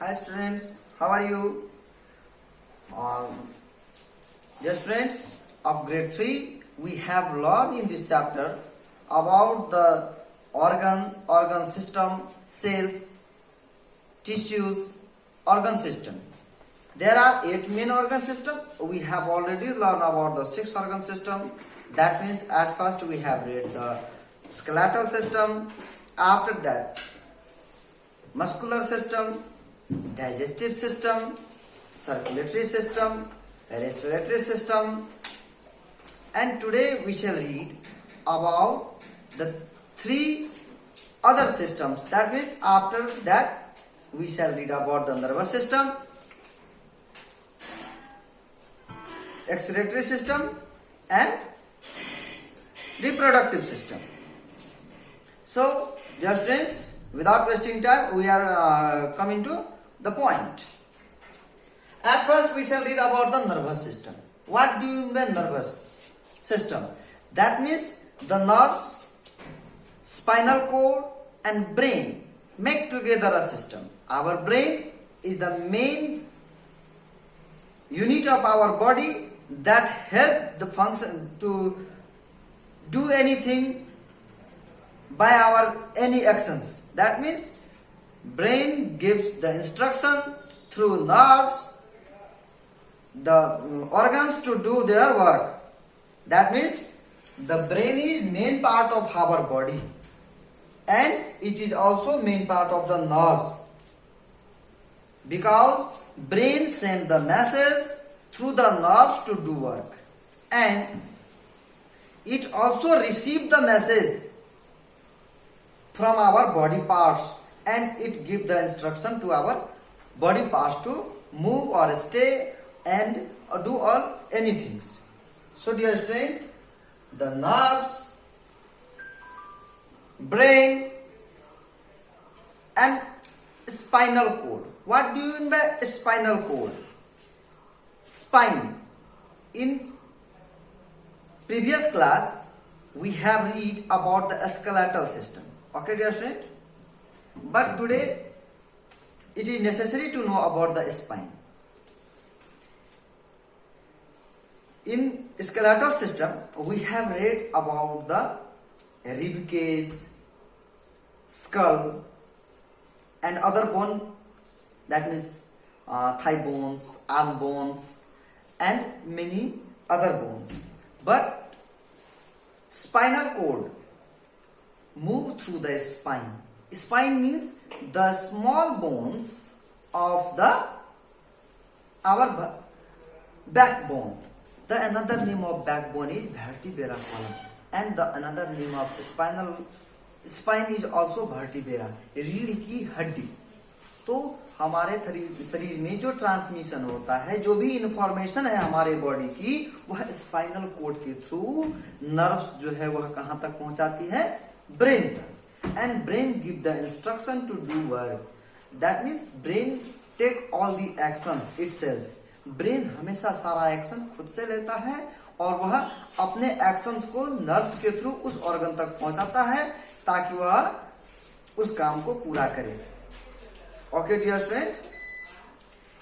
Hi students, how are you? Um, Dear students of grade 3, we have learned in this chapter about the organ system, cells, tissues, organ system. There are 8 main organ system. We have already learned about the 6 organ system. That means at first we have read the skeletal system. After that, muscular system, digestive system, circulatory system, respiratory system, and today we shall read about the 3 other systems. That means after that we shall read about the nervous system, excretory system, and reproductive system. So, dear friends, without wasting time, we are coming to the point. At first, we shall read about the nervous system. What do you mean by nervous system? That means the nerves, spinal cord, and brain make together a system. Our brain is the main unit of our body that help the function to do anything by our any actions. That means brain gives the instruction through nerves, the organs to do their work. That means the brain is main part of our body and it is also main part of the nerves, because brain sends the message through the nerves to do work, and it also receives the message from our body parts, and it gives the instruction to our body parts to move or stay and do all anything. So dear student, the nerves, brain, and spinal cord. What do you mean by spinal cord? Spine. In previous class, we have read about the skeletal system. Okay, dear student? But today, it is necessary to know about the spine. In skeletal system, we have read about the rib cage, skull, and other bones. That means thigh bones, arm bones, and many other bones. But spinal cord move through the spine. Spine means the small bones of our backbone. The another name of backbone is vertebral column, and the another name of spine is also vertebra, रीढ़ की हड्डी. तो हमारे शरीर में जो transmission होता है, जो भी इंफॉर्मेशन है हमारे बॉडी की, वह स्पाइनल कोड के थ्रू नर्व्स जो है वह कहां तक पहुंचाती है? ब्रेन तक. And brain give the instruction to do work. That means brain take all the actions itself. Brain हमेशा सारा एक्शन खुद से लेता है और वह अपने एक्शंस को नर्व्स के थ्रू उस ऑर्गन तक पहुंचाता है ताकि वह उस काम को पूरा करे. Okay, dear student,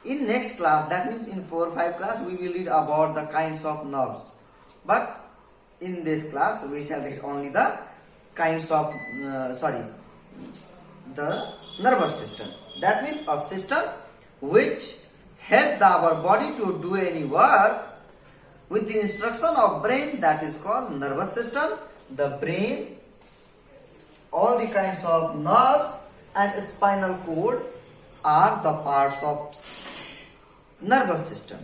in next class, that means in 4-5 class, we will read about the kinds of nerves. But in this class, we shall read only the kinds of, the nervous system. That means a system which help our body to do any work with the instruction of brain, that is called nervous system. The brain, all the kinds of nerves and spinal cord are the parts of nervous system.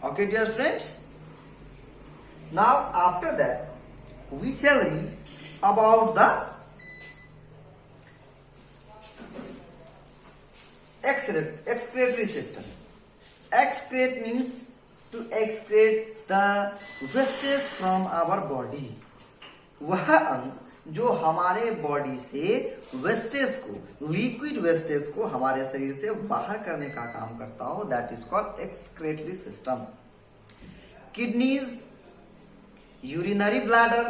Okay, dear friends. Now after that, we shall read about the excretory system. Excrete means to excrete the wastage from our body. वह अंग जो हमारे body से wastage को, liquid wastage को हमारे शरीर से बाहर करने का काम करता हो, that is called excretory system. Kidneys, urinary bladder,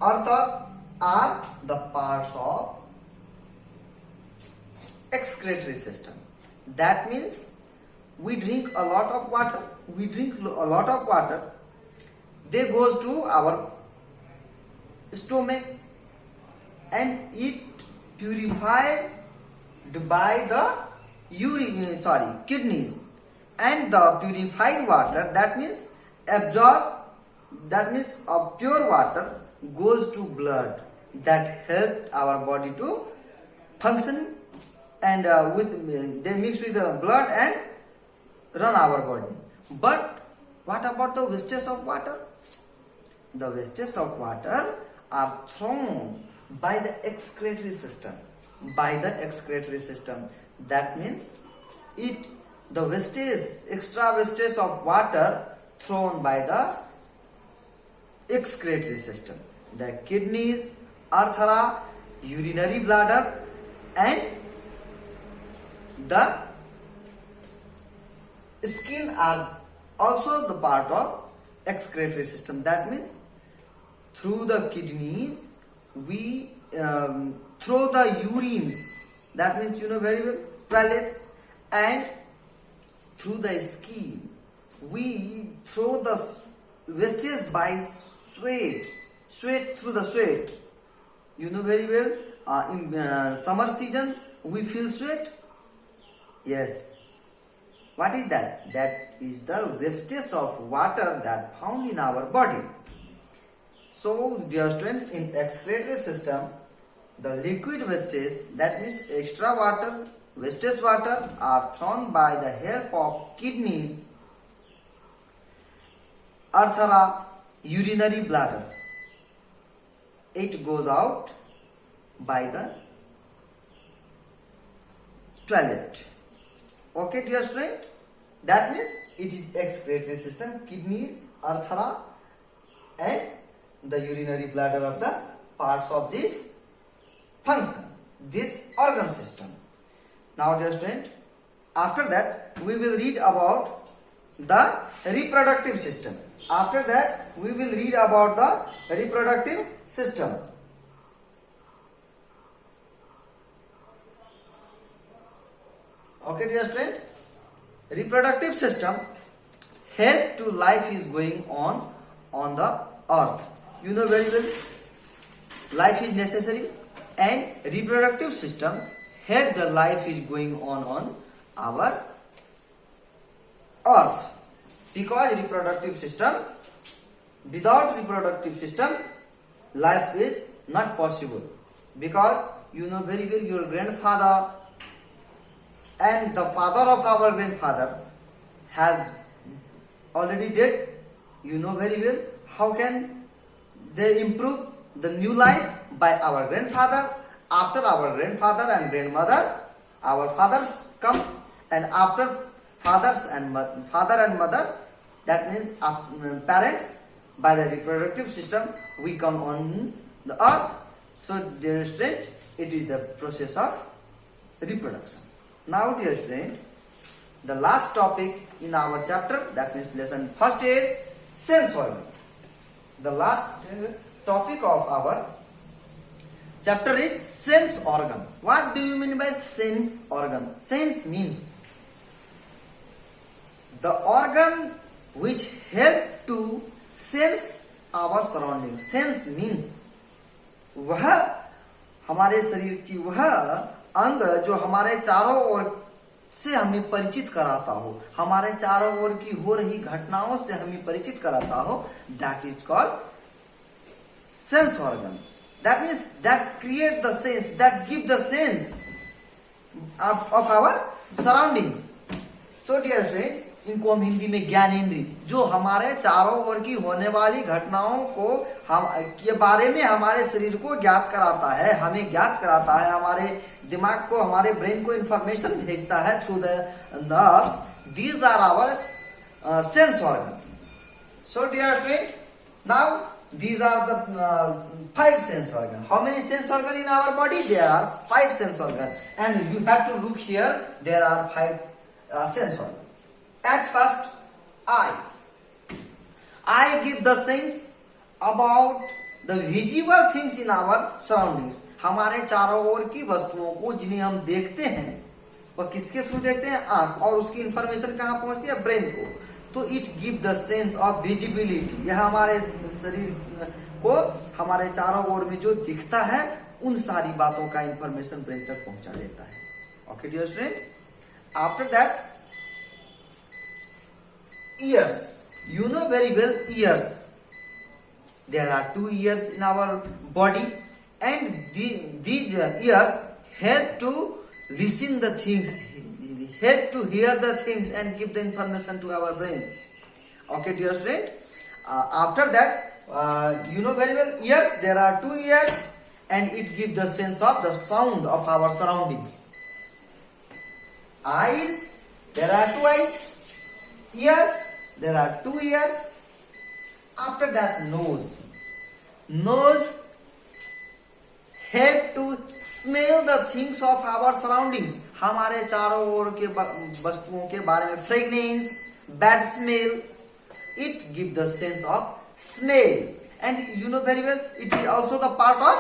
earth are the parts of excretory system. That means we drink a lot of water. We drink a lot of water. They goes to our stomach and it purified by the kidneys, and the purified water, that means of pure water goes to blood, that help our body to function, and they mix with the blood and run our body. But what about the wastage of water? The wastage of water are thrown by the excretory system. That means the extra wastage of water thrown by the excretory system. The kidneys, artery, urinary bladder, and the skin are also the part of excretory system. That means through the kidneys we throw the urines, that means very well, toilets, and through the skin we throw the wastage by sweat through the sweat. Very well, in summer season we feel sweat. Yes. What is that? That is the wastage of water that found in our body. So, dear students, in excretory system, the liquid wastage, that means extra water, wastage water, are thrown by the help of kidneys, artery, urinary bladder. It goes out by the toilet. Okay, dear student? That means it is excretory system, kidneys, artery, and the urinary bladder of the parts of this function, this organ system. Now, dear student, after that we will read about the reproductive system. After that we will read about the reproductive system. Okay, dear student, reproductive system help to life is going on the earth. Very well, life is necessary, and reproductive system help the life is going on our earth. Because without reproductive system, life is not possible. Because very well, your grandfather and the father of our grandfather has already dead. Very well, how can they improve the new life? By our grandfather. After our grandfather and grandmother, our fathers come, and after father and mothers, that means parents. By the reproductive system we come on the earth. So, dear student, it is the process of reproduction. Now, dear student, the last topic in our chapter, that means lesson first, is sense organ. The last topic of our chapter is sense organ. What do you mean by sense organ? Sense means the organ which help to sense our surroundings. Sense means वह हमारे शरीर की वह अंग जो हमारे चारों ओर से हमें परिचित कराता हो, हमारे चारों ओर की हो रही घटनाओं से हमें परिचित कराता हो, that is called sense organ. That means that create the sense, that give the sense of our surroundings. So, dear friends, इनको हम हिंदी में ज्ञानेंद्रिय, जो हमारे चारों ओर की होने वाली घटनाओं को हम के बारे में हमारे शरीर को ज्ञात कराता है, हमें ज्ञात कराता है, हमारे दिमाग को, हमारे ब्रेन को इंफॉर्मेशन भेजता है through the nerves. These are our sense organ. So dear friend, now these are the 5 sense organ. How many sense organ in our body? There are 5 sense organ, and you have to look here. There are 5 sense organ. At first, I give the sense about the visible things in our surroundings. हमारे चारों ओर की वस्तुओं को जिन्हें हम देखते हैं वह किसके थ्रू देखते हैं, आंख, और उसकी इंफॉर्मेशन कहाँ पहुंचती है, ब्रेन को। तो it give the sense of visibility, यह हमारे शरीर को हमारे चारों ओर में जो दिखता है उन सारी बातों का इंफॉर्मेशन ब्रेन तक पहुंचा देता है। Okay dear student, after that ears, you know very well ears, there are 2 ears in our body, and these ears help to listen the things, help to hear the things and give the information to our brain. Okay dear student, after that you know very well ears, there are 2 ears and it gives the sense of the sound of our surroundings. Eyes, there are 2 eyes. Ears, there are 2 ears. After that nose, nose help to smell the things of our surroundings, हमारे चारों ओर के वस्तुओं के बारे में, fragrance, bad smell, it give the sense of smell. And you know very well it is also the part of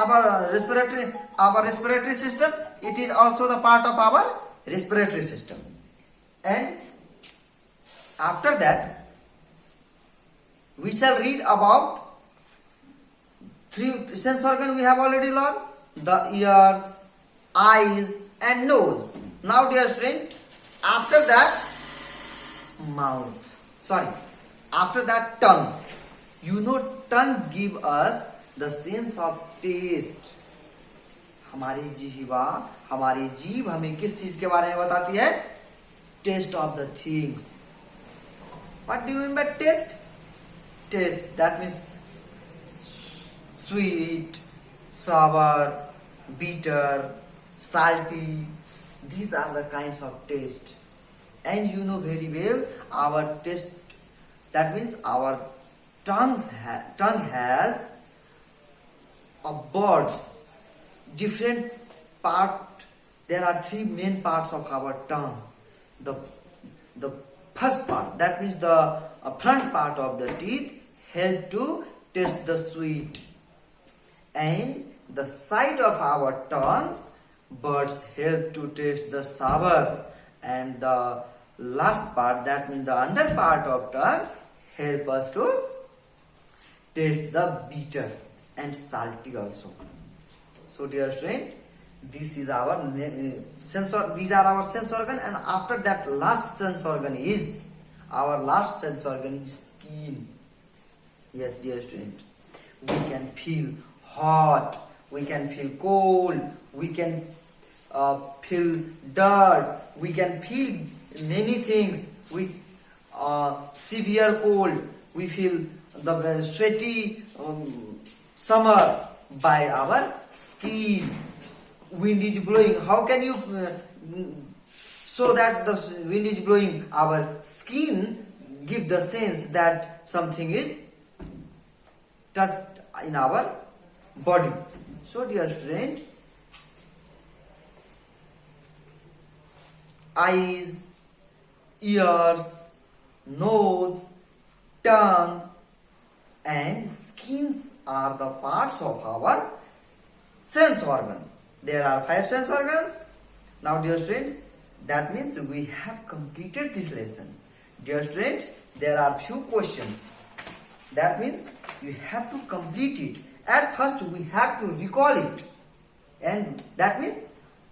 our respiratory system. It is also the part of our respiratory system. And after that we shall read about 3 sense organ we have already learned: the ears, eyes and nose. Now dear student, after that after that tongue. You know tongue give us the sense of taste. हमारी जिह्वा, हमारी जीभ हमें किस चीज के बारे में बताती है, taste of the things. What do you mean by taste? Taste, that means sweet, sour, bitter, salty. These are the kinds of taste. And you know very well our taste, that means our tongue has a birds, different part. There are 3 main parts of our tongue. The first part, that means the front part of the teeth, help to taste the sweet, and the side of our tongue, birds, help to taste the sour, and the last part, that means the under part of tongue, help us to taste the bitter and salty also. So dear student, this is our these are our sense organ, and after that last sense organ is skin. Yes dear student, we can feel hot, we can feel cold, we can feel dirt, we can feel many things. We severe cold, we feel the sweaty summer by our skin. Wind is blowing, how can you so that the wind is blowing? Our skin give the sense that something is touched in our body. So dear student, eyes, ears, nose, tongue and skins are the parts of our sense organ. There are 5 sense organs. Now dear students, that means we have completed this lesson. Dear students, there are few questions. That means you have to complete it. At first we have to recall it. And that means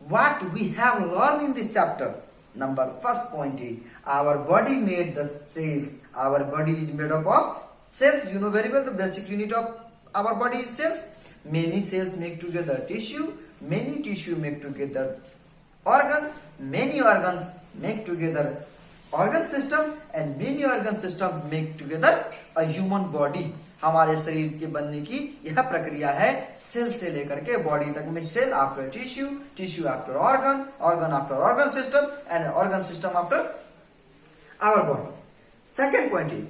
what we have learned in this chapter. First point is our body made the cells. Our body is made up of cells. You know very well the basic unit of our body is cells. Many cells make together tissue. Many tissue make together organ. Many organs make together organ system, and many organ system make together a human body. हमारे शरीर के बनने की यह प्रक्रिया है, cell से लेकर के बॉडी तक में. Cell after tissue, tissue after organ, organ after organ system and organ system after our body. Second point is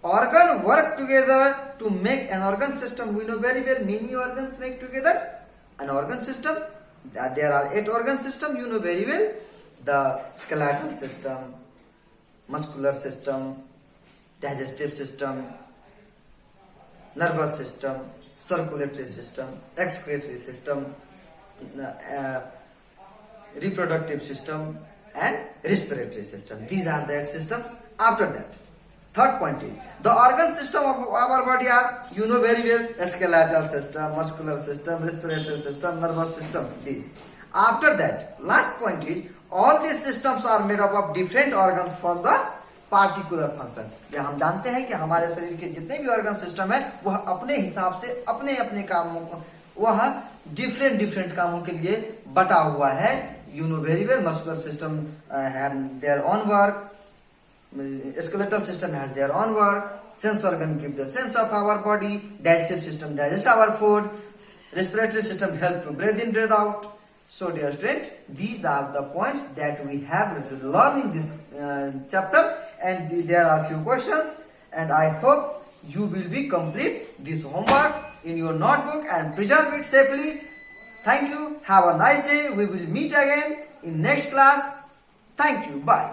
organ work together to make an organ system. We know very well many organs make together an organ system. There are 8 organ system. You know very well the skeletal system, muscular system, digestive system, nervous system, circulatory system, excretory system, reproductive system, and respiratory system. These are the systems. After that, third point is the organ system of our body are, you know very well, skeletal system, muscular system, respiratory system, nervous system. These. After that, last point is all these systems are made up of different organs for the particular function. ये हम जानते हैं कि हमारे शरीर के जितने भी ऑर्गन सिस्टम है वह अपने हिसाब से अपने अपने कामों, वह डिफरेंट कामों के लिए बटा हुआ है. You know very well, muscular system have their own work, skeletal system has their own work, sense organ give the sense of our body, digestive system digests our food, respiratory system help to breathe in, breathe out. So dear student, these are the points that we have learned in this chapter, and there are few questions, and I hope you will be complete this homework in your notebook and preserve it safely. Thank you. Have a nice day. We will meet again in next class. Thank you. Bye.